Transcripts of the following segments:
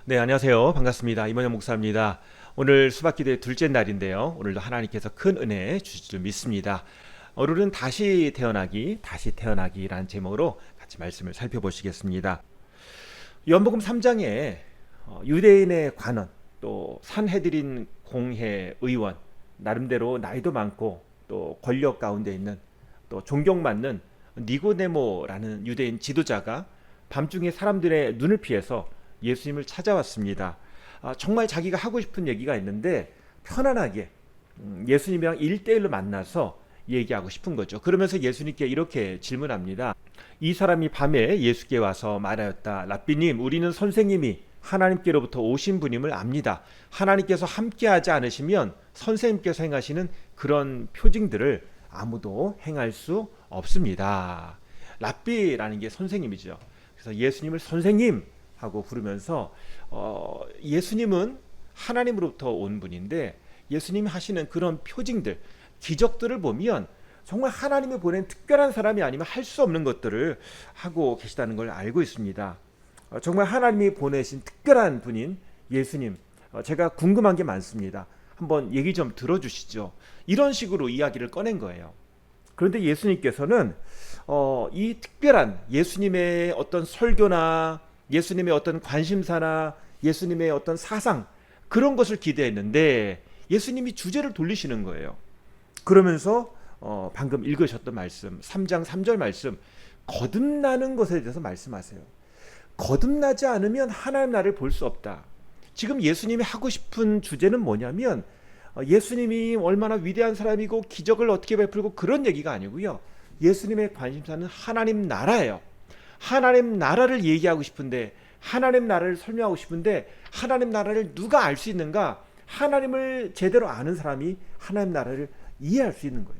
네, 안녕하세요. 반갑습니다. 이만영 목사입니다. 오늘 수박기도의 둘째 날인데요. 오늘도 하나님께서 큰 은혜 주실 줄 믿습니다. 오늘은 다시 태어나기라는 제목으로 같이 말씀을 살펴보시겠습니다. 요한복음 3장에 유대인의 관원, 또 산헤드린 공회 의원, 나름대로 나이도 많고 또 권력 가운데 있는 또 존경받는 니고데모라는 유대인 지도자가 밤중에 사람들의 눈을 피해서 예수님을 찾아왔습니다. 정말 자기가 하고 싶은 얘기가 있는데 편안하게 예수님이랑 1대1로 만나서 얘기하고 싶은 거죠. 그러면서 예수님께 이렇게 질문합니다. 이 사람이 밤에 예수께 와서 말하였다. 랍비님, 우리는 선생님이 하나님께로부터 오신 분임을 압니다. 하나님께서 함께하지 않으시면 선생님께서 행하시는 그런 표징들을 아무도 행할 수 없습니다. 랍비라는 게 선생님이죠. 그래서 예수님을 선생님 하고 부르면서 예수님은 하나님으로부터 온 분인데 예수님이 하시는 그런 표징들, 기적들을 보면 정말 하나님이 보낸 특별한 사람이 아니면 할 수 없는 것들을 하고 계시다는 걸 알고 있습니다. 정말 하나님이 보내신 특별한 분인 예수님, 제가 궁금한 게 많습니다. 한번 얘기 좀 들어주시죠. 이런 식으로 이야기를 꺼낸 거예요. 그런데 예수님께서는 이 특별한 예수님의 어떤 설교나 예수님의 어떤 관심사나 예수님의 어떤 사상, 그런 것을 기대했는데 예수님이 주제를 돌리시는 거예요. 그러면서 방금 읽으셨던 말씀, 3장 3절 말씀, 거듭나는 것에 대해서 말씀하세요. 거듭나지 않으면 하나님 나라를 볼 수 없다. 지금 예수님이 하고 싶은 주제는 뭐냐면 예수님이 얼마나 위대한 사람이고 기적을 어떻게 베풀고 그런 얘기가 아니고요. 예수님의 관심사는 하나님 나라예요. 하나님 나라를 얘기하고 싶은데, 하나님 나라를 설명하고 싶은데, 하나님 나라를 누가 알 수 있는가? 하나님을 제대로 아는 사람이 하나님 나라를 이해할 수 있는 거예요.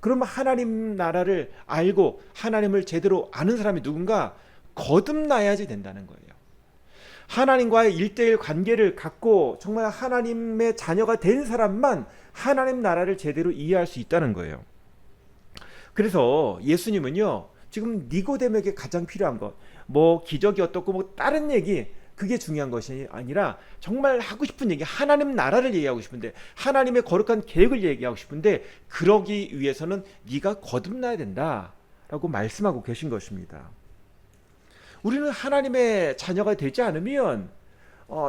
그러면 하나님 나라를 알고 하나님을 제대로 아는 사람이 누군가? 거듭나야지 된다는 거예요. 하나님과의 1대1 관계를 갖고 정말 하나님의 자녀가 된 사람만 하나님 나라를 제대로 이해할 수 있다는 거예요. 그래서 예수님은요, 지금 니고데모에게 가장 필요한 것, 뭐 기적이 어떻고 뭐 다른 얘기, 그게 중요한 것이 아니라 정말 하고 싶은 얘기, 하나님 나라를 얘기하고 싶은데, 하나님의 거룩한 계획을 얘기하고 싶은데, 그러기 위해서는 네가 거듭나야 된다라고 말씀하고 계신 것입니다. 우리는 하나님의 자녀가 되지 않으면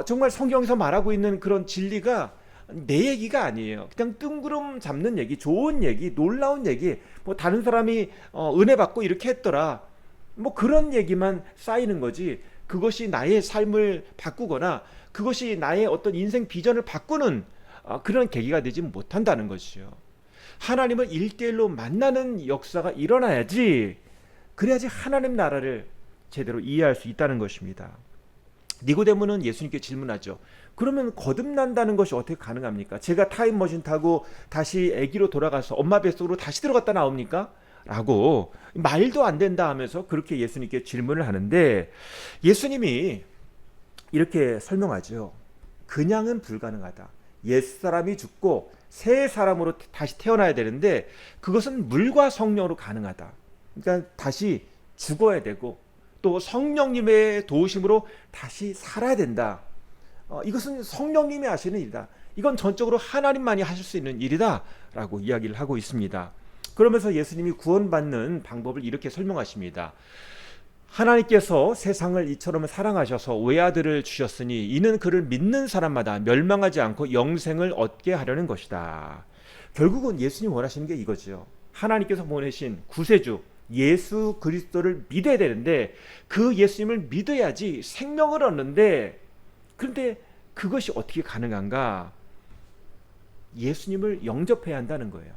정말 성경에서 말하고 있는 그런 진리가 내 얘기가 아니에요. 그냥 뜬구름 잡는 얘기, 좋은 얘기, 놀라운 얘기, 뭐 다른 사람이 은혜 받고 이렇게 했더라, 뭐 그런 얘기만 쌓이는 거지, 그것이 나의 삶을 바꾸거나 그것이 나의 어떤 인생 비전을 바꾸는 그런 계기가 되지 못한다는 것이죠. 하나님을 1대1로 만나는 역사가 일어나야지, 그래야지 하나님 나라를 제대로 이해할 수 있다는 것입니다. 니고데모는 예수님께 질문하죠. 그러면 거듭난다는 것이 어떻게 가능합니까? 제가 타임머신 타고 다시 아기로 돌아가서 엄마 뱃속으로 다시 들어갔다 나옵니까? 라고 말도 안 된다 하면서 그렇게 예수님께 질문을 하는데, 예수님이 이렇게 설명하죠. 그냥은 불가능하다. 옛사람이 죽고 새 사람으로 다시 태어나야 되는데 그것은 물과 성령으로 가능하다. 그러니까 다시 죽어야 되고 또 성령님의 도우심으로 다시 살아야 된다. 이것은 성령님이 하시는 일이다. 이건 전적으로 하나님만이 하실 수 있는 일이다 라고 이야기를 하고 있습니다. 그러면서 예수님이 구원받는 방법을 이렇게 설명하십니다. 하나님께서 세상을 이처럼 사랑하셔서 외아들을 주셨으니 이는 그를 믿는 사람마다 멸망하지 않고 영생을 얻게 하려는 것이다. 결국은 예수님 원하시는 게 이거죠. 하나님께서 보내신 구세주 예수 그리스도를 믿어야 되는데 그 예수님을 믿어야지 생명을 얻는데, 그런데 그것이 어떻게 가능한가? 예수님을 영접해야 한다는 거예요.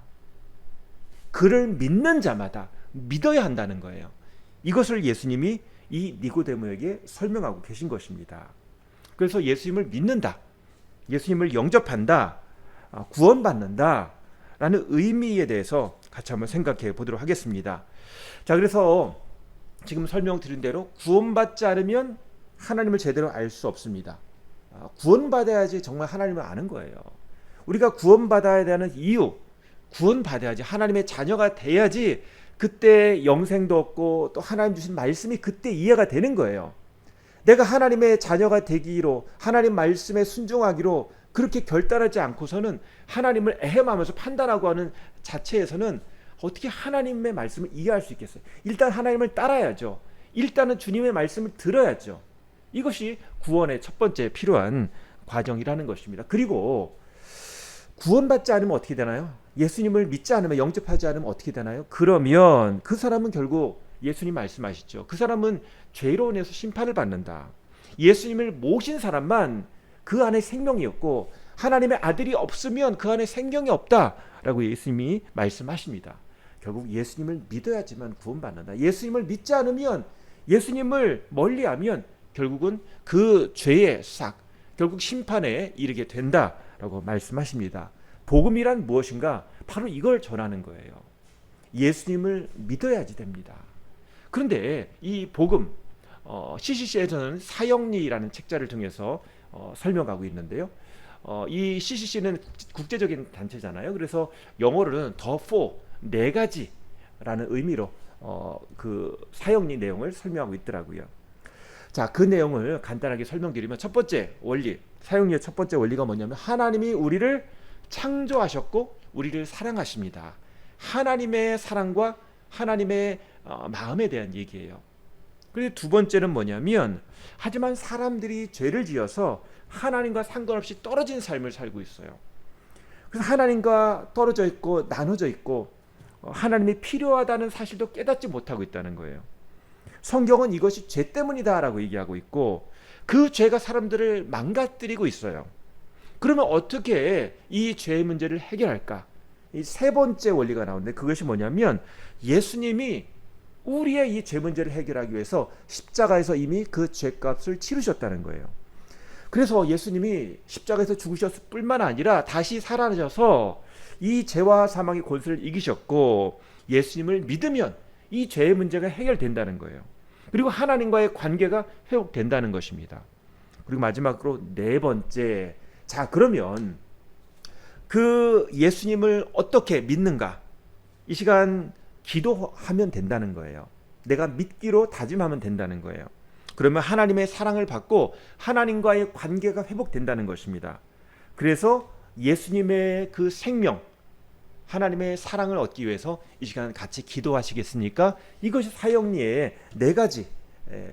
그를 믿는 자마다 믿어야 한다는 거예요. 이것을 예수님이 이 니고데모에게 설명하고 계신 것입니다. 그래서 예수님을 믿는다, 예수님을 영접한다, 구원받는다 라는 의미에 대해서 같이 한번 생각해 보도록 하겠습니다. 자, 그래서 지금 설명드린 대로 구원받지 않으면 하나님을 제대로 알 수 없습니다. 구원받아야지 정말 하나님을 아는 거예요. 우리가 구원받아야 되는 이유, 구원받아야지 하나님의 자녀가 돼야지 그때 영생도 얻고 또 하나님 주신 말씀이 그때 이해가 되는 거예요. 내가 하나님의 자녀가 되기로, 하나님 말씀에 순종하기로 그렇게 결단하지 않고서는 하나님을 에헴하면서 판단하고 하는 자체에서는 어떻게 하나님의 말씀을 이해할 수 있겠어요? 일단 하나님을 따라야죠. 일단은 주님의 말씀을 들어야죠. 이것이 구원의 첫 번째 필요한 과정이라는 것입니다. 그리고 구원받지 않으면 어떻게 되나요? 예수님을 믿지 않으면, 영접하지 않으면 어떻게 되나요? 그러면 그 사람은 결국 예수님 말씀하시죠. 그 사람은 죄로 인해서 심판을 받는다. 예수님을 모신 사람만 그 안에 생명이었고 하나님의 아들이 없으면 그 안에 생명이 없다라고 예수님이 말씀하십니다. 결국 예수님을 믿어야지만 구원받는다. 예수님을 믿지 않으면, 예수님을 멀리하면 결국은 그 죄의 싹, 결국 심판에 이르게 된다라고 말씀하십니다. 복음이란 무엇인가? 바로 이걸 전하는 거예요. 예수님을 믿어야지 됩니다. 그런데 이 복음, CCC에서는 사형리라는 책자를 통해서 설명하고 있는데요. 이 CCC는 국제적인 단체잖아요. 그래서 영어로는 the four, 네 가지라는 의미로 그 사형리 내용을 설명하고 있더라고요. 자, 그 내용을 간단하게 설명드리면, 첫 번째 원리, 사형리의 첫 번째 원리가 뭐냐면 하나님이 우리를 창조하셨고 우리를 사랑하십니다. 하나님의 사랑과 하나님의 마음에 대한 얘기예요. 그리고 두 번째는 뭐냐면, 하지만 사람들이 죄를 지어서 하나님과 상관없이 떨어진 삶을 살고 있어요. 그래서 하나님과 떨어져 있고 나눠져 있고 하나님이 필요하다는 사실도 깨닫지 못하고 있다는 거예요. 성경은 이것이 죄 때문이다라고 얘기하고 있고 그 죄가 사람들을 망가뜨리고 있어요. 그러면 어떻게 이 죄의 문제를 해결할까? 이 세 번째 원리가 나오는데, 그것이 뭐냐면 예수님이 우리의 이 죄 문제를 해결하기 위해서 십자가에서 이미 그 죄값을 치르셨다는 거예요. 그래서 예수님이 십자가에서 죽으셨을 뿐만 아니라 다시 살아나셔서 이 죄와 사망의 권세를 이기셨고, 예수님을 믿으면 이 죄의 문제가 해결된다는 거예요. 그리고 하나님과의 관계가 회복된다는 것입니다. 그리고 마지막으로 네 번째, 자, 그러면 그 예수님을 어떻게 믿는가? 이 시간 기도하면 된다는 거예요. 내가 믿기로 다짐하면 된다는 거예요. 그러면 하나님의 사랑을 받고 하나님과의 관계가 회복된다는 것입니다. 그래서 예수님의 그 생명, 하나님의 사랑을 얻기 위해서 이 시간 같이 기도하시겠습니까? 이것이 사형리의 네 가지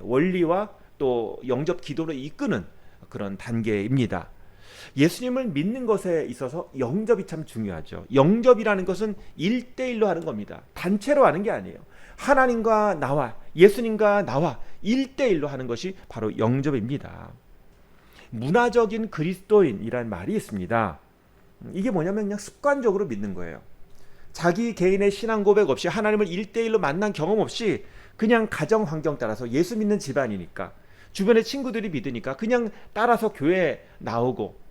원리와 또 영접 기도로 이끄는 그런 단계입니다. 예수님을 믿는 것에 있어서 영접이 참 중요하죠. 영접이라는 것은 1대1로 하는 겁니다. 단체로 하는 게 아니에요. 하나님과 나와, 예수님과 나와 1대1로 하는 것이 바로 영접입니다. 문화적인 그리스도인이란 말이 있습니다. 이게 뭐냐면 그냥 습관적으로 믿는 거예요. 자기 개인의 신앙 고백 없이, 하나님을 1대1로 만난 경험 없이 그냥 가정 환경 따라서, 예수 믿는 집안이니까, 주변의 친구들이 믿으니까 그냥 따라서 교회에 나오고,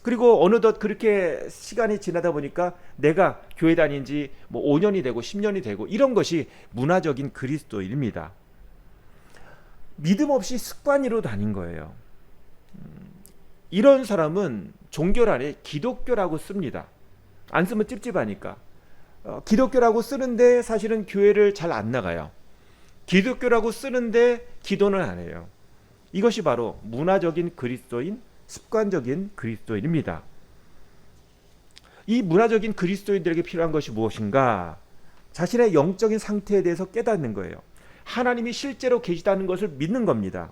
그리고 어느덧 그렇게 시간이 지나다 보니까 내가 교회 다닌 지 뭐 5년이 되고 10년이 되고, 이런 것이 문화적인 그리스도인입니다. 믿음 없이 습관으로 다닌 거예요. 이런 사람은 종교란에 기독교라고 씁니다. 안 쓰면 찝찝하니까. 기독교라고 쓰는데 사실은 교회를 잘 안 나가요. 기독교라고 쓰는데 기도는 안 해요. 이것이 바로 문화적인 그리스도인, 습관적인 그리스도인입니다. 이 문화적인 그리스도인들에게 필요한 것이 무엇인가? 자신의 영적인 상태에 대해서 깨닫는 거예요. 하나님이 실제로 계시다는 것을 믿는 겁니다.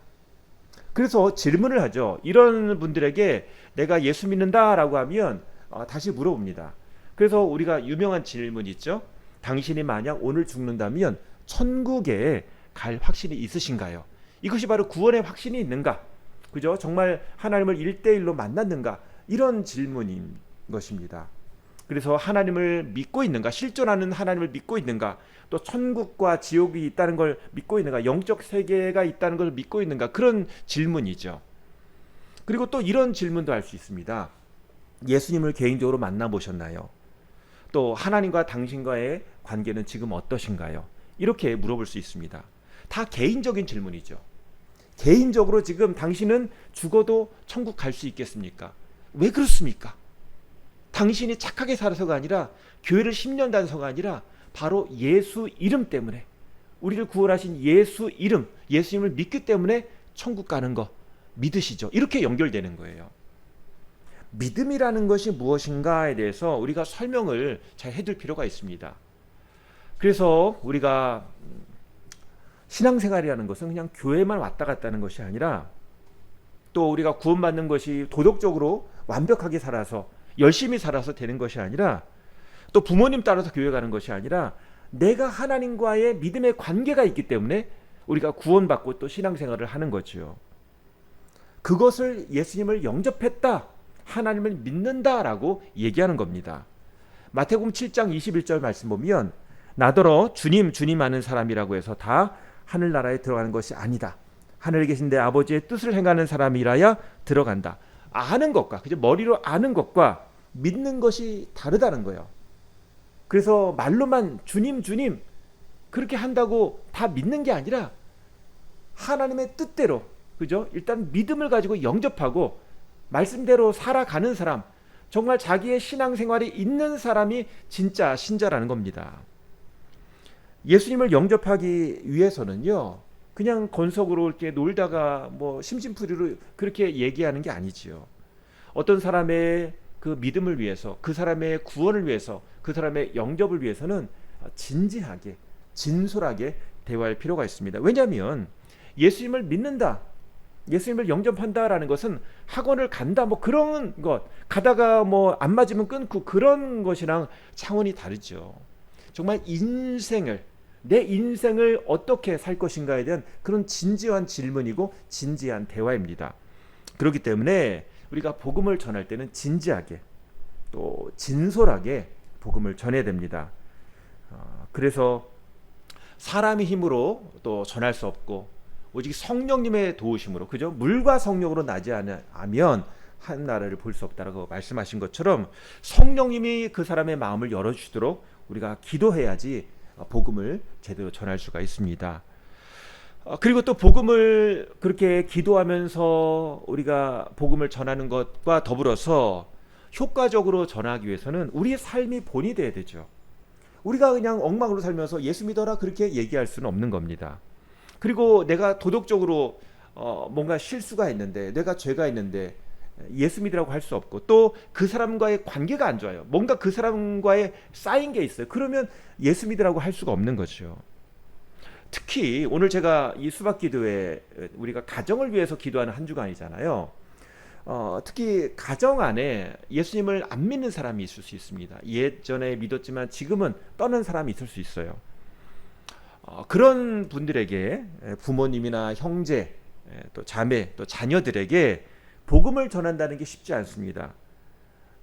그래서 질문을 하죠. 이런 분들에게 내가 예수 믿는다라고 하면 다시 물어봅니다. 그래서 우리가 유명한 질문이 있죠. 당신이 만약 오늘 죽는다면 천국에 갈 확신이 있으신가요? 이것이 바로 구원의 확신이 있는가? 그죠? 정말 하나님을 1대1로 만났는가? 이런 질문인 것입니다. 그래서 하나님을 믿고 있는가? 실존하는 하나님을 믿고 있는가? 또 천국과 지옥이 있다는 걸 믿고 있는가? 영적 세계가 있다는 걸 믿고 있는가? 그런 질문이죠. 그리고 또 이런 질문도 할 수 있습니다. 예수님을 개인적으로 만나보셨나요? 또 하나님과 당신과의 관계는 지금 어떠신가요? 이렇게 물어볼 수 있습니다. 다 개인적인 질문이죠. 개인적으로 지금 당신은 죽어도 천국 갈 수 있겠습니까? 왜 그렇습니까? 당신이 착하게 살아서가 아니라, 교회를 10년 다녀서가 아니라 바로 예수 이름 때문에, 우리를 구원하신 예수 이름, 예수님을 믿기 때문에 천국 가는 거 믿으시죠? 이렇게 연결되는 거예요. 믿음이라는 것이 무엇인가에 대해서 우리가 설명을 잘 해둘 필요가 있습니다. 그래서 우리가 신앙생활이라는 것은 그냥 교회만 왔다 갔다 하는 것이 아니라 또 우리가 구원받는 것이 도덕적으로 완벽하게 살아서 열심히 살아서 되는 것이 아니라 또 부모님 따라서 교회 가는 것이 아니라 내가 하나님과의 믿음의 관계가 있기 때문에 우리가 구원받고 또 신앙생활을 하는 거죠. 그것을 예수님을 영접했다, 하나님을 믿는다라고 얘기하는 겁니다. 마태복음 7장 21절 말씀 보면 나더러 주님 주님 하는 사람이라고 해서 다 하늘나라에 들어가는 것이 아니다. 하늘에 계신 내 아버지의 뜻을 행하는 사람이라야 들어간다. 아는 것과 그저 머리로 아는 것과 믿는 것이 다르다는 거예요. 그래서 말로만 주님 주님 그렇게 한다고 다 믿는 게 아니라 하나님의 뜻대로, 그죠? 일단 믿음을 가지고 영접하고 말씀대로 살아가는 사람, 정말 자기의 신앙생활이 있는 사람이 진짜 신자라는 겁니다. 예수님을 영접하기 위해서는요, 그냥 건석으로 이렇게 놀다가 뭐 심심풀이로 그렇게 얘기하는 게 아니지요. 어떤 사람의 그 믿음을 위해서, 그 사람의 구원을 위해서, 그 사람의 영접을 위해서는 진지하게, 진솔하게 대화할 필요가 있습니다. 왜냐하면 예수님을 믿는다, 예수님을 영접한다라는 것은 학원을 간다 뭐 그런 것, 가다가 뭐 안 맞으면 끊고 그런 것이랑 차원이 다르죠. 정말 내 인생을 어떻게 살 것인가에 대한 그런 진지한 질문이고 진지한 대화입니다. 그렇기 때문에 우리가 복음을 전할 때는 진지하게 또 진솔하게 복음을 전해야 됩니다. 그래서 사람의 힘으로 또 전할 수 없고 오직 성령님의 도우심으로, 그죠? 물과 성령으로 나지 않으면 한 나라를 볼 수 없다라고 말씀하신 것처럼 성령님이 그 사람의 마음을 열어주시도록 우리가 기도해야지 복음을 제대로 전할 수가 있습니다. 그리고 또 복음을 그렇게 기도하면서 우리가 복음을 전하는 것과 더불어서 효과적으로 전하기 위해서는 우리의 삶이 본이 돼야 되죠. 우리가 그냥 엉망으로 살면서 예수 믿어라 그렇게 얘기할 수는 없는 겁니다. 그리고 내가 도덕적으로 뭔가 실수가 있는데, 내가 죄가 있는데 예수 믿으라고 할 수 없고, 또 그 사람과의 관계가 안 좋아요. 뭔가 그 사람과의 쌓인 게 있어요. 그러면 예수 믿으라고 할 수가 없는 거죠. 특히 오늘 제가 이 수박기도회, 우리가 가정을 위해서 기도하는 한 주간이잖아요. 특히 가정 안에 예수님을 안 믿는 사람이 있을 수 있습니다. 예전에 믿었지만 지금은 떠난 사람이 있을 수 있어요. 그런 분들에게 부모님이나 형제, 또 자매, 또 자녀들에게 복음을 전한다는 게 쉽지 않습니다.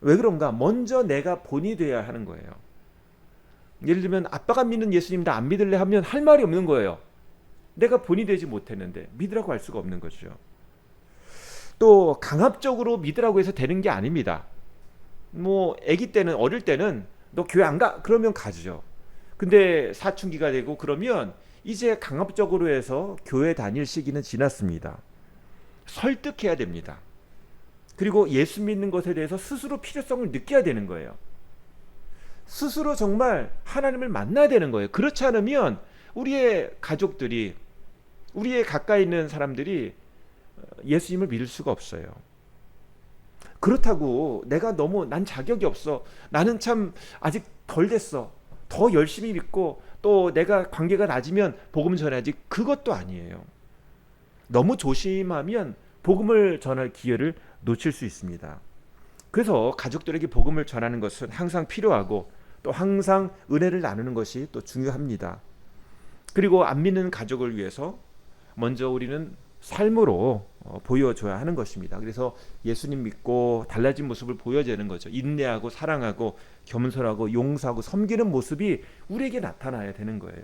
왜 그런가? 먼저 내가 본이 되어야 하는 거예요. 예를 들면 아빠가 믿는 예수님 나 안 믿을래 하면 할 말이 없는 거예요. 내가 본이 되지 못했는데 믿으라고 할 수가 없는 거죠. 또 강압적으로 믿으라고 해서 되는 게 아닙니다. 뭐 아기 때는, 어릴 때는 너 교회 안 가? 그러면 가죠. 근데 사춘기가 되고 그러면 이제 강압적으로 해서 교회 다닐 시기는 지났습니다. 설득해야 됩니다. 그리고 예수 믿는 것에 대해서 스스로 필요성을 느껴야 되는 거예요. 스스로 정말 하나님을 만나야 되는 거예요. 그렇지 않으면 우리의 가족들이, 우리의 가까이 있는 사람들이 예수님을 믿을 수가 없어요. 그렇다고 내가 너무 난 자격이 없어, 나는 참 아직 덜 됐어, 더 열심히 믿고 또 내가 관계가 낮으면 복음 전해야지, 그것도 아니에요. 너무 조심하면 복음을 전할 기회를 놓칠 수 있습니다. 그래서 가족들에게 복음을 전하는 것은 항상 필요하고 또 항상 은혜를 나누는 것이 또 중요합니다. 그리고 안 믿는 가족을 위해서 먼저 우리는 삶으로 보여줘야 하는 것입니다. 그래서 예수님 믿고 달라진 모습을 보여야 하는 거죠. 인내하고 사랑하고 겸손하고 용서하고 섬기는 모습이 우리에게 나타나야 되는 거예요.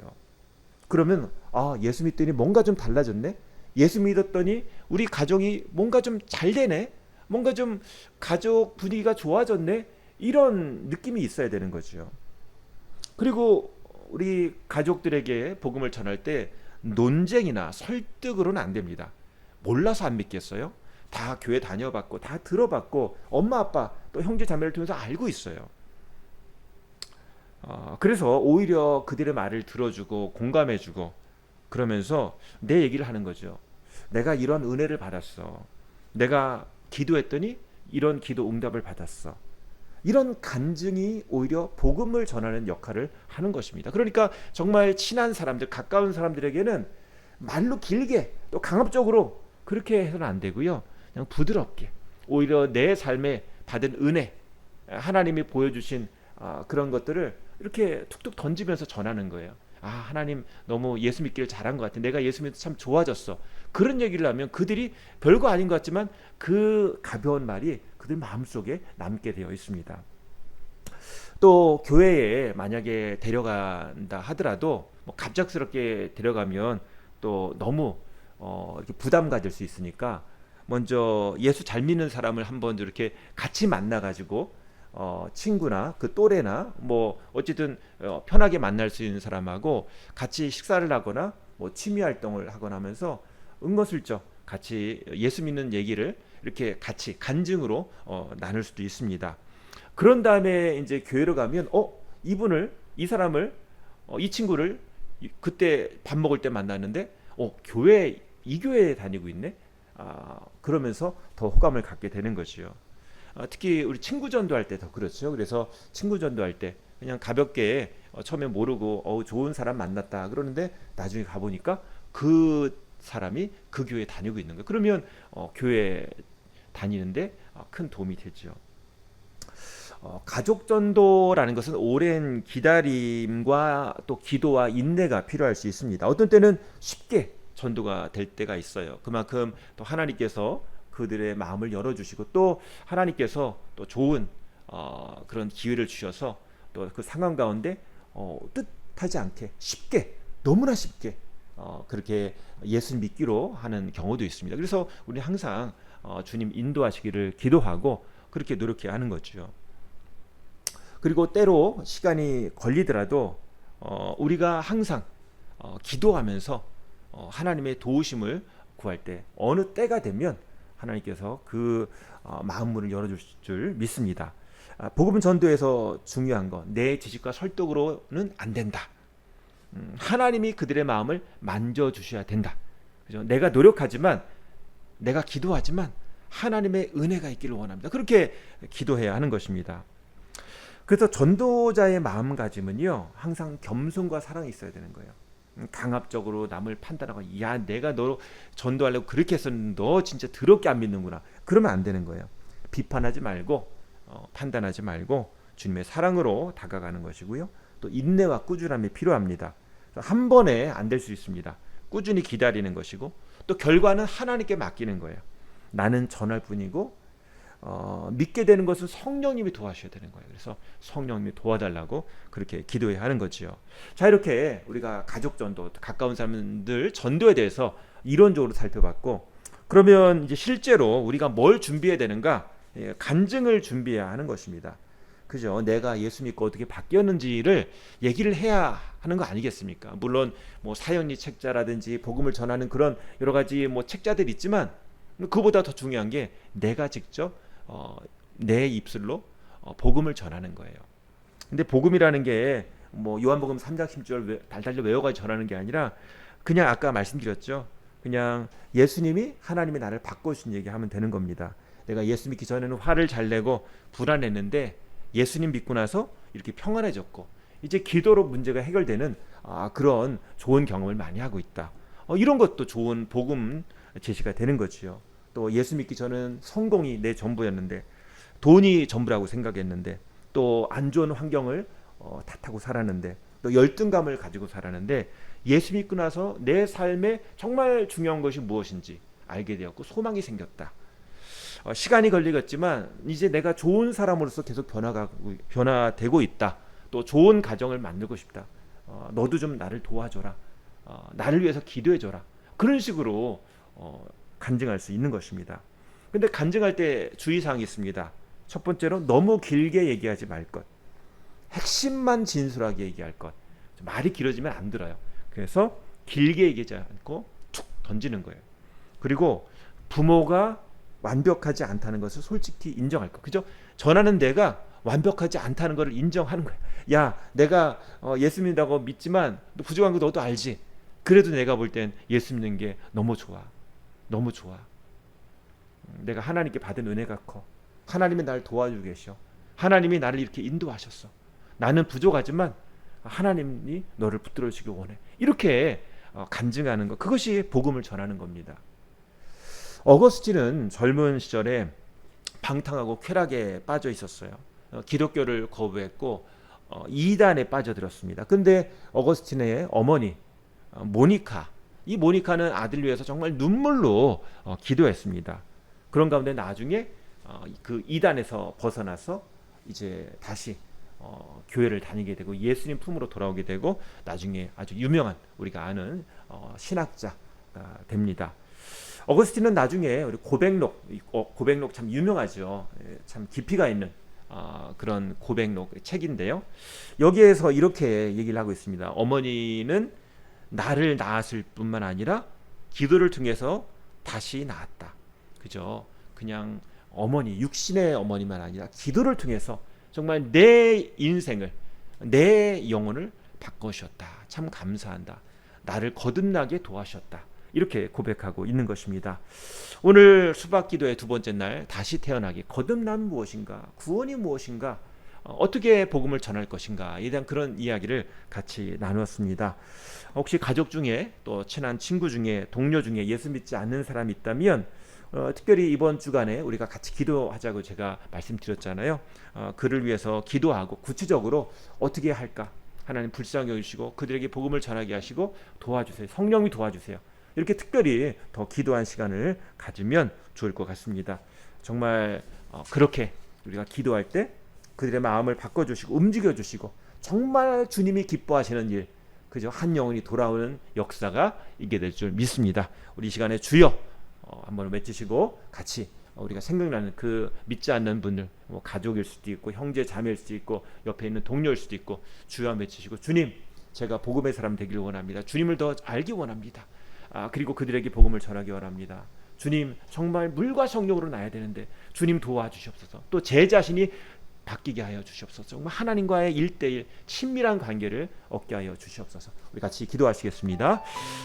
그러면 예수 믿더니 뭔가 좀 달라졌네, 예수 믿었더니 우리 가정이 뭔가 좀 잘 되네, 뭔가 좀 가족 분위기가 좋아졌네, 이런 느낌이 있어야 되는 거죠. 그리고 우리 가족들에게 복음을 전할 때 논쟁이나 설득으로는 안 됩니다. 몰라서 안 믿겠어요? 다 교회 다녀봤고 다 들어봤고 엄마 아빠 또 형제 자매를 통해서 알고 있어요. 그래서 오히려 그들의 말을 들어주고 공감해주고 그러면서 내 얘기를 하는 거죠. 내가 이런 은혜를 받았어. 내가 기도했더니 이런 기도 응답을 받았어. 이런 간증이 오히려 복음을 전하는 역할을 하는 것입니다. 그러니까 정말 친한 사람들, 가까운 사람들에게는 말로 길게 또 강압적으로 그렇게 해서는 안 되고요. 그냥 부드럽게 오히려 내 삶에 받은 은혜, 하나님이 보여주신 그런 것들을 이렇게 툭툭 던지면서 전하는 거예요. 하나님 너무 예수 믿기를 잘한 것 같아. 내가 예수 믿어서 참 좋아졌어. 그런 얘기를 하면 그들이 별거 아닌 것 같지만 그 가벼운 말이 그들 마음속에 남게 되어 있습니다. 또 교회에 만약에 데려간다 하더라도 뭐 갑작스럽게 데려가면 또 너무 이렇게 부담 가질 수 있으니까 먼저 예수 잘 믿는 사람을 한번 이렇게 같이 만나 가지고 친구나 그 또래나 뭐 어쨌든 편하게 만날 수 있는 사람하고 같이 식사를 하거나 뭐 취미 활동을 하거나 하면서 은근슬쩍 같이 예수 믿는 얘기를 이렇게 같이 간증으로 나눌 수도 있습니다. 그런 다음에 이제 교회로 가면 이 사람을 이 친구를 그때 밥 먹을 때 만났는데 이 교회에 다니고 있네. 그러면서 더 호감을 갖게 되는 것이요. 특히 우리 친구 전도할 때 더 그렇죠. 그래서 친구 전도할 때 그냥 가볍게 처음에 모르고 좋은 사람 만났다 그러는데 나중에 가보니까 그 사람이 그 교회에 다니고 있는 거예요. 그러면 교회 다니는데 큰 도움이 되죠. 가족 전도라는 것은 오랜 기다림과 또 기도와 인내가 필요할 수 있습니다. 어떤 때는 쉽게 전도가 될 때가 있어요. 그만큼 또 하나님께서 그들의 마음을 열어주시고 또 하나님께서 또 좋은 그런 기회를 주셔서 또 그 상황 가운데 뜻하지 않게 쉽게 너무나 쉽게 그렇게 예수 믿기로 하는 경우도 있습니다. 그래서 우리 항상 주님 인도하시기를 기도하고 그렇게 노력해야 하는 거죠. 그리고 때로 시간이 걸리더라도 우리가 항상 기도하면서 하나님의 도우심을 구할 때 어느 때가 되면 하나님께서 그 마음문을 열어주실 줄 믿습니다. 복음 전도에서 중요한 건 내 지식과 설득으로는 안 된다. 하나님이 그들의 마음을 만져주셔야 된다. 그죠? 내가 노력하지만 내가 기도하지만 하나님의 은혜가 있기를 원합니다. 그렇게 기도해야 하는 것입니다. 그래서 전도자의 마음가짐은요 항상 겸손과 사랑이 있어야 되는 거예요. 강압적으로 남을 판단하고 내가 너 전도하려고 그렇게 했었는데 너 진짜 더럽게 안 믿는구나 그러면 안 되는 거예요. 비판하지 말고 판단하지 말고 주님의 사랑으로 다가가는 것이고요. 또 인내와 꾸준함이 필요합니다. 한 번에 안 될 수 있습니다. 꾸준히 기다리는 것이고 또 결과는 하나님께 맡기는 거예요. 나는 전할 뿐이고 믿게 되는 것은 성령님이 도와주셔야 되는 거예요. 그래서 성령님이 도와달라고 그렇게 기도해야 하는 거지요. 자, 이렇게 우리가 가족 전도, 가까운 사람들 전도에 대해서 이론적으로 살펴봤고, 그러면 이제 실제로 우리가 뭘 준비해야 되는가? 간증을 준비해야 하는 것입니다. 그죠? 내가 예수 믿고 어떻게 바뀌었는지를 얘기를 해야 하는 거 아니겠습니까? 물론 뭐 사연이 책자라든지 복음을 전하는 그런 여러 가지 뭐 책자들이 있지만 그보다 더 중요한 게 내가 직접 내 입술로 복음을 전하는 거예요. 근데 복음이라는 게 뭐 요한복음 3장 10절 달달달 외워가지고 전하는 게 아니라 그냥 아까 말씀드렸죠. 그냥 예수님이 하나님이 나를 바꿔주신 얘기하면 되는 겁니다. 내가 예수 믿기 전에는 화를 잘 내고 불안했는데 예수님 믿고 나서 이렇게 평안해졌고 이제 기도로 문제가 해결되는 그런 좋은 경험을 많이 하고 있다. 이런 것도 좋은 복음 제시가 되는 거지요. 또 예수 믿기 전은 성공이 내 전부였는데 돈이 전부라고 생각했는데 또 안 좋은 환경을 탓하고 살았는데 또 열등감을 가지고 살았는데 예수 믿고 나서 내 삶에 정말 중요한 것이 무엇인지 알게 되었고 소망이 생겼다. 시간이 걸리겠지만 이제 내가 좋은 사람으로서 계속 변화되고 있다. 또 좋은 가정을 만들고 싶다. 너도 좀 나를 도와줘라. 나를 위해서 기도해줘라. 그런 식으로 간증할 수 있는 것입니다. 근데 간증할 때 주의사항이 있습니다. 첫 번째로 너무 길게 얘기하지 말 것. 핵심만 진솔하게 얘기할 것. 말이 길어지면 안 들어요. 그래서 길게 얘기하지 않고 툭 던지는 거예요. 그리고 부모가 완벽하지 않다는 것을 솔직히 인정할 것. 그죠? 전하는 내가 완벽하지 않다는 것을 인정하는 거예요. 야, 내가 예수 믿는다고 믿지만 부족한 거 너도 알지. 그래도 내가 볼 땐 예수 믿는 게 너무 좋아. 너무 좋아. 내가 하나님께 받은 은혜가 커. 하나님이 나를 도와주고 계셔. 하나님이 나를 이렇게 인도하셨어. 나는 부족하지만 하나님이 너를 붙들어 주기 원해. 이렇게 간증하는 것, 그것이 복음을 전하는 겁니다. 어거스틴은 젊은 시절에 방탕하고 쾌락에 빠져 있었어요. 기독교를 거부했고 이단에 빠져들었습니다. 근데 어거스틴의 어머니 모니카, 이 모니카는 아들 위해서 정말 눈물로 기도했습니다. 그런 가운데 나중에 그 이단에서 벗어나서 이제 다시 교회를 다니게 되고 예수님 품으로 돌아오게 되고 나중에 아주 유명한, 우리가 아는 신학자가 됩니다. 어거스틴은 나중에 우리 고백록 참 유명하죠. 참 깊이가 있는 그런 고백록 책인데요. 여기에서 이렇게 얘기를 하고 있습니다. 어머니는 나를 낳았을 뿐만 아니라 기도를 통해서 다시 낳았다. 그죠? 그냥 어머니, 육신의 어머니만 아니라 기도를 통해서 정말 내 인생을, 내 영혼을 바꾸셨다. 참 감사한다. 나를 거듭나게 도와셨다. 이렇게 고백하고 있는 것입니다. 오늘 수박기도의 두 번째 날, 다시 태어나기, 거듭남이 무엇인가, 구원이 무엇인가, 어떻게 복음을 전할 것인가에 대한 그런 이야기를 같이 나누었습니다. 혹시 가족 중에 또 친한 친구 중에 동료 중에 예수 믿지 않는 사람이 있다면 특별히 이번 주간에 우리가 같이 기도하자고 제가 말씀드렸잖아요. 그를 위해서 기도하고 구체적으로 어떻게 할까, 하나님 불쌍히 여기시고 그들에게 복음을 전하게 하시고 도와주세요. 성령이 도와주세요. 이렇게 특별히 더 기도한 시간을 가지면 좋을 것 같습니다. 정말 그렇게 우리가 기도할 때 그들의 마음을 바꿔주시고 움직여주시고 정말 주님이 기뻐하시는 일, 그저 한 영혼이 돌아오는 역사가 있게 될 줄 믿습니다. 우리 이 시간에 주여 한번 외치시고 같이 우리가 생각나는 그 믿지 않는 분들, 뭐 가족일 수도 있고 형제 자매일 수도 있고 옆에 있는 동료일 수도 있고 주여 외치시고, 주님, 제가 복음의 사람 되기를 원합니다. 주님을 더 알기 원합니다. 그리고 그들에게 복음을 전하기 원합니다. 주님, 정말 물과 성령으로 나야 되는데 주님 도와주시옵소서. 또 제 자신이 바뀌게 하여 주시옵소서. 정말 하나님과의 1:1 친밀한 관계를 얻게 하여 주시옵소서. 우리 같이 기도하시겠습니다.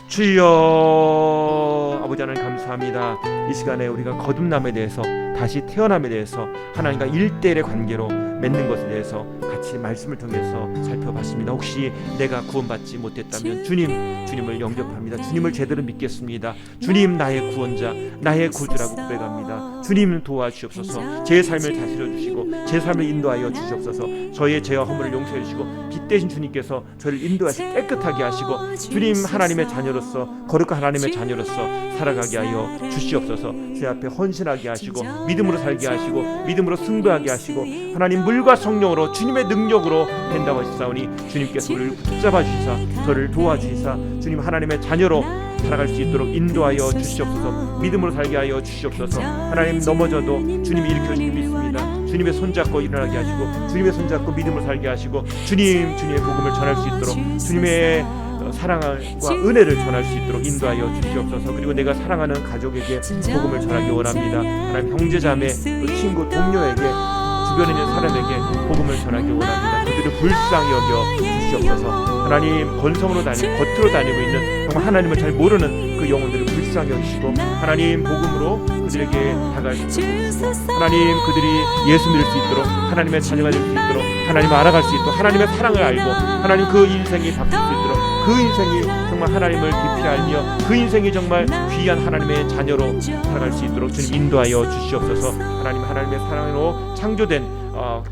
주여, 아버지 하나님 감사합니다. 이 시간에 우리가 거듭남에 대해서, 다시 태어남에 대해서, 하나님과 1:1의 관계로 맺는 것에 대해서 같이 말씀을 통해서 살펴봤습니다. 혹시 내가 구원받지 못했다면 주님을 영접합니다. 주님을 제대로 믿겠습니다. 주님, 나의 구원자, 나의 구주라고 고백합니다. 주님 도와주시옵소서. 제 삶을 다스려 주시고 제 삶을 인도하여 주시옵소서. 저의 죄와 허물을 용서해 주시고 빛 대신 주님께서 저를 인도하시 깨끗하게 하시고 주님, 하나님의 자녀로서, 거룩한 하나님의 자녀로서 살아가게 하여 주시옵소서. 제 앞에 헌신하게 하시고 믿음으로 살게 하시고 믿음으로 승부하게 하시고 하나님 물과 성령으로 주님의 능력으로 된다고 하시사오니 주님께서 우리를 붙잡아 주시사 저를 도와주시사 주님 하나님의 자녀로 살아갈 수 있도록 인도하여 주시옵소서. 믿음으로 살게 하여 주시옵소서. 하나님, 넘어져도 주님이 일으켜주실 줄 믿습니다. 주님의 손잡고 일어나게 하시고 주님의 손잡고 믿음으로 살게 하시고 주님의 복음을 전할 수 있도록 주님의 사랑과 은혜를 전할 수 있도록 인도하여 주시옵소서. 그리고 내가 사랑하는 가족에게 복음을 전하기 원합니다. 하나님, 형제자매, 또 친구, 동료에게, 주변에 있는 사람에게 복음을 전하기 원합니다. 그들을 불쌍히 여겨 주시옵소서. 하나님, 건성으로 다니고 겉으로 다니고 있는 정말 하나님을 잘 모르는 그 영혼들을 불쌍히 여기시고 하나님, 복음으로 그들에게 다가갈 수 있도록, 하나님, 그들이 예수 믿을 수 있도록, 하나님의 자녀가 될 수 있도록, 하나님을 알아갈 수 있도록, 하나님의 사랑을 알고 하나님 그 인생이 바뀔 수 있도록, 그 인생이 정말 하나님을 깊이 알며 그 인생이 정말 귀한 하나님의 자녀로 살아갈 수 있도록 주님 인도하여 주시옵소서. 하나님의 사랑으로 창조된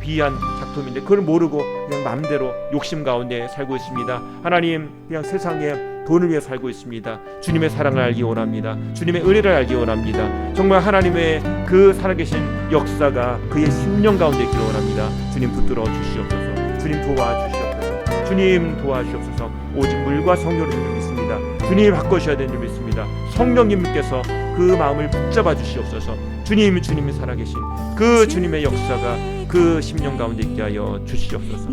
귀한 작품인데 그걸 모르고 그냥 마음대로 욕심 가운데 살고 있습니다. 하나님, 그냥 세상에 돈을 위해 살고 있습니다. 주님의 사랑을 알기 원합니다. 주님의 은혜를 알기 원합니다. 정말 하나님의 그 살아계신 역사가 그의 심령 가운데 있기를 원합니다. 주님 붙들어 주시옵소서. 주님 도와주시옵소서. 주님 도와주시옵소서. 오직 물과 성령으로 줄 믿습니다. 주님이 바꾸셔야 되는 줄 믿습니다. 성령님께서 그 마음을 붙잡아 주시옵소서. 주님이 살아계신 그 주님의 역사가 그 심령 가운데 있게 하여 주시옵소서.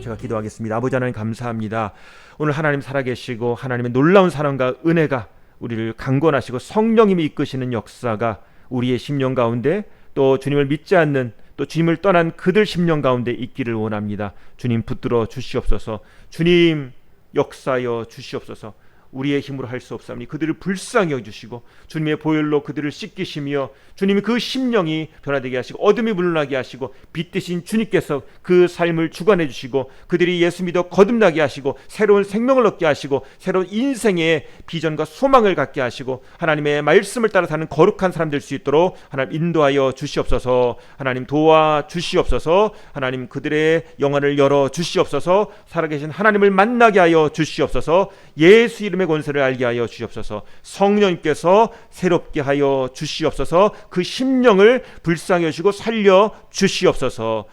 제가 기도하겠습니다. 아버지 하나님 감사합니다. 오늘 하나님 살아계시고 하나님의 놀라운 사랑과 은혜가 우리를 강권하시고 성령님이 이끄시는 역사가 우리의 심령 가운데, 또 주님을 믿지 않는, 또 주님을 떠난 그들 심령 가운데 있기를 원합니다. 주님 붙들어 주시옵소서. 주님 역사하여 주시옵소서. 우리의 힘으로 할 수 없사오니 그들을 불쌍히 여주시고 주님의 보혈로 그들을 씻기시며 주님이 그 심령이 변화되게 하시고 어둠이 물러나게 하시고 빛 대신 주님께서 그 삶을 주관해 주시고 그들이 예수 믿어 거듭나게 하시고 새로운 생명을 얻게 하시고 새로운 인생의 비전과 소망을 갖게 하시고 하나님의 말씀을 따라 사는 거룩한 사람 될 수 있도록 하나님 인도하여 주시옵소서. 하나님 도와 주시옵소서. 하나님 그들의 영안을 열어 주시옵소서. 살아계신 하나님을 만나게 하여 주시옵소서. 예수 이름의 권세를 알게 하여 주시옵소서. 성령님께서 새롭게 하여 주시옵소서. 그 심령을 불쌍히 여시고 살려 주시옵소서.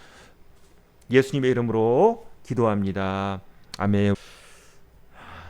예수님의 이름으로 기도합니다. 아멘.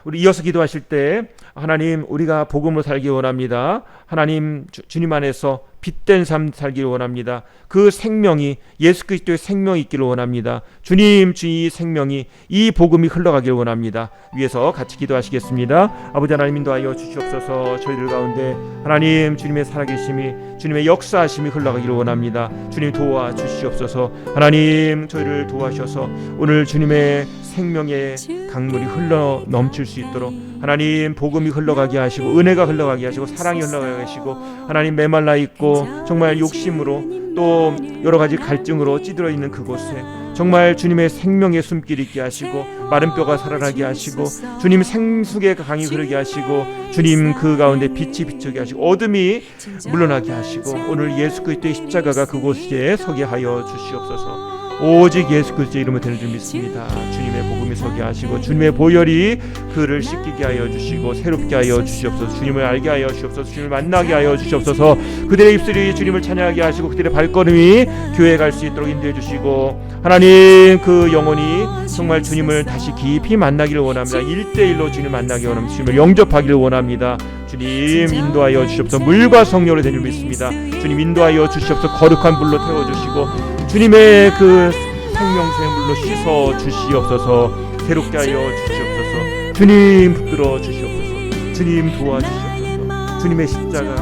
우리 이어서 기도하실 때 하나님 우리가 복음으로 살기 원합니다. 하나님 주님 안에서 빛된 삶 살기를 원합니다. 그 생명이 예수 그리스도의 생명이 있기를 원합니다. 주님 주의 생명이 이 복음이 흘러가기를 원합니다. 위에서 같이 기도하시겠습니다. 아버지 하나님 인도하여 주시옵소서. 저희들 가운데 하나님 주님의 살아계심이 주님의 역사하심이 흘러가기를 원합니다. 주님 도와주시옵소서. 하나님 저희를 도와주셔서 오늘 주님의 생명의 강물이 흘러 넘칠 수 있도록 하나님 복음이 흘러가게 하시고 은혜가 흘러가게 하시고 사랑이 흘러가게 하시고 하나님 메말라 있고 정말 욕심으로 또 여러 가지 갈증으로 찌들어 있는 그곳에 정말 주님의 생명의 숨길이 있게 하시고 마른 뼈가 살아나게 하시고 주님 생수의 강이 흐르게 하시고 주님 그 가운데 빛이 비추게 하시고 어둠이 물러나게 하시고 오늘 예수 그리스도의 십자가가 그곳에 서게 하여 주시옵소서. 오직 예수 그리스도의 이름을 드는 줄 믿습니다. 주님의 복음이 서게 하시고 주님의 보혈이 그를 씻기게 하여 주시고 새롭게 하여 주시옵소서. 주님을 알게 하여 주시옵소서. 주님을 만나게 하여 주시옵소서. 그들의 입술이 주님을 찬양하게 하시고 그들의 발걸음이 교회에 갈 수 있도록 인도해 주시고 하나님 그 영혼이 정말 주님을 다시 깊이 만나기를 원합니다. 1대1로 주님을 만나기 원합니다. 주님을 영접하기를 원합니다. 주님 인도하여 주시옵소서. 물과 성령으로 된 줄 믿습니다. 주님 인도하여 주시옵소서. 거룩한 불로 태워주시고 주님의 그 생명수의 물로 씻어 주시옵소서. 새롭게 하여 주시옵소서. 주님 붙들어 주시옵소서. 주님 도와주시옵소서. 주님의 십자가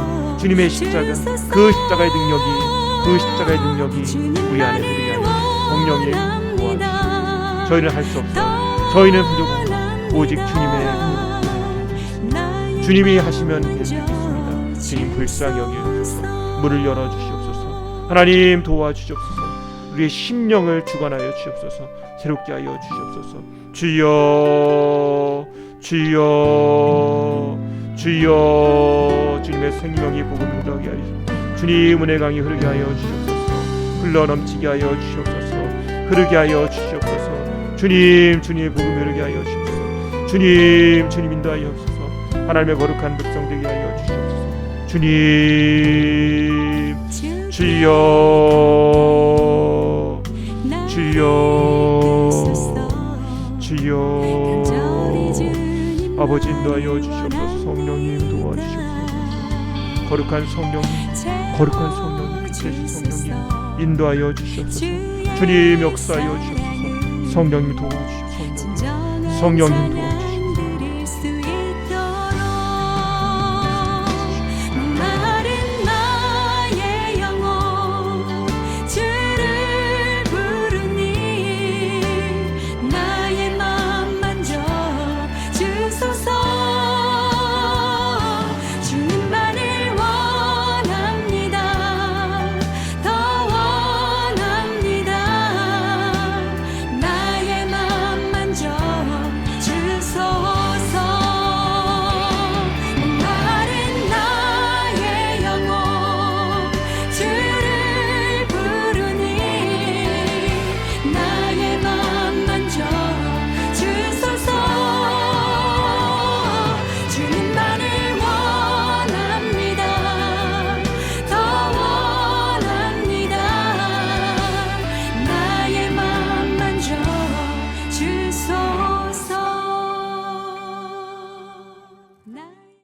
그 십자가의 능력이 우리 안에 들게 하여 성령님 도와주시옵소서. 저희는 할 수 없어. 저희는 부족하고 오직 주님이 하시면 될 수 있습니다. 주님 불쌍히 여겨주셔서 문을 열어주시옵소서. 하나님 도와주시옵소서. 우리의 심령을 주관하여 주시옵소서. 새롭게 하여 주시옵소서. 주여 주여 주여 주님의 생명이 복음 흘러게 하여 주님 은혜 강이 흐르게 하여 주시옵소서. 흘러 넘치게 하여 주시옵소서. 흐르게 하여 주시옵소서. 주님의 복음 흐르게 하여 주시옵소서. 주님 인도하여 주옵소서. 하나님의 거룩한 백성 되게 하여 주시옵소서. 주님 주여 주여 아버지 인도하여 주시옵소서. 성령님 도와주시옵소서. 거룩한 성령님 빛의 성령님 인도하여 주시옵소서. 주님 역사하여 주시옵소서. 성령님 도와주시옵소서. 성령님 도와주시옵소서.